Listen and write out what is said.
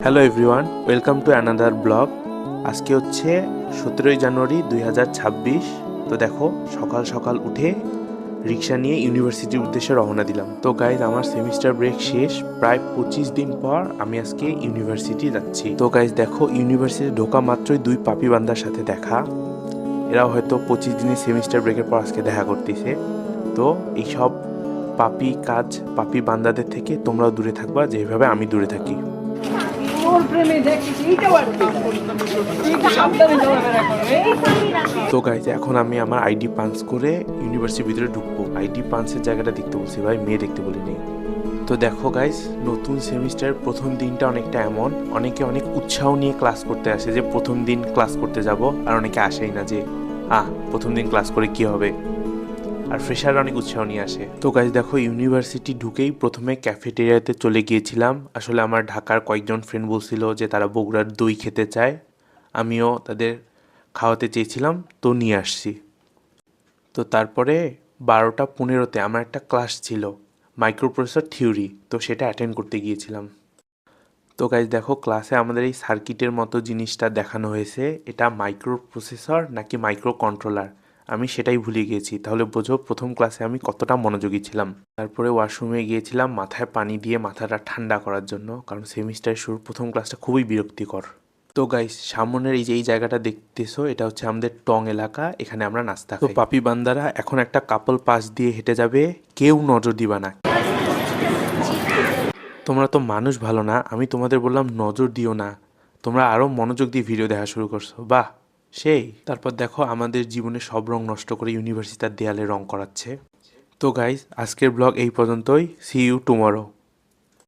Hello everyone, welcome to another blog. আজকে হচ্ছে 17ই জানুয়ারি 2026। তো দেখো, সকাল সকাল উঠে রিক্সা নিয়ে ইউনিভার্সিটির উদ্দেশ্যে রওনা দিলাম। তো গাইজ, আমার সেমিস্টার ব্রেক শেষ, প্রায় 25 দিন পর আমি আজকে ইউনিভার্সিটি যাচ্ছি। তো গাইজ দেখো, ইউনিভার্সিটি ঢোকা মাত্রই দুই পাপি বান্দার সাথে দেখা। এরাও হয়তো 25 দিনের সেমিস্টার ব্রেকের পর আজকে দেখা করতেছে। তো এইসব পাপি বান্দাদের থেকে তোমরাও দূরে থাকবা, যেভাবে আমি দূরে থাকি। তো গাইজ, এখন আমি আমার আইডি পাঞ্চ করে ইউনিভার্সিটির ভিতরে ঢুকবো। আইডি পাঞ্চের জায়গাটা দেখতে বলছি ভাই, মেয়ে দেখতে বলিনি। তো দেখো গাইজ, নতুন সেমিস্টারের প্রথম দিনটা অনেকটা এমন, অনেকে অনেক উৎসাহ নিয়ে ক্লাস করতে আসে যে প্রথম দিন ক্লাস করতে যাব, আর অনেকে আসেই না যে প্রথম দিন ক্লাস করে কি হবে। আর ফ্রেশাররা অনেক উৎসাহ নিয়ে আসে। তো গাইজ দেখো, ইউনিভার্সিটি ঢুকেই প্রথমে ক্যাফেটেরিয়াতে চলে গিয়েছিলাম। আসলে আমার ঢাকার কয়েকজন ফ্রেন্ড বলছিল যে তারা বগুড়ার দই খেতে চায়, আমিও তাদের খাওয়াতে চেয়েছিলাম, তো নিয়ে আসছি। তো তারপরে 12টা 15-তে আমার একটা ক্লাস ছিল, মাইক্রোপ্রসেসর থিওরি, তো সেটা অ্যাটেন্ড করতে গিয়েছিলাম। তো গাইজ দেখো, ক্লাসে আমাদের এই সার্কিটের মতো জিনিসটা দেখানো হয়েছে, এটা মাইক্রো প্রসেসর নাকি মাইক্রো কন্ট্রোলার, আমি সেটাই ভুলে গিয়েছি। তাহলে বোঝো প্রথম ক্লাসে আমি কতটা মনোযোগী ছিলাম। তারপরে ওয়াশরুমে গিয়েছিলাম মাথায় পানি দিয়ে মাথাটা ঠান্ডা করার জন্য, কারণ সেমিস্টারের শুরুর প্রথম ক্লাসটা খুবই বিরক্তিকর। তো গাইস, সামনের এই জায়গাটা দেখতেছো, এটা হচ্ছে আমাদের টং এলাকা, এখানে আমরা নাস্তা খাই। তো পাপি বান্দারা এখন একটা কাপল পাস দিয়ে হেঁটে যাবে, কেউ নজর দিবা না। তোমরা তো মানুষ ভালো না, আমি তোমাদের বললাম নজর দিও না, তোমরা আরও মনোযোগ দিয়ে ভিডিও দেখা শুরু করছো, বাহ সেই। তারপর দেখো, আমাদের জীবনে সব রং নষ্ট করে ইউনিভার্সিটির দেয়ালে রং করাচ্ছে। তো গাইজ, আজকের ব্লগ এই পর্যন্তই, সি ইউ টুমরো।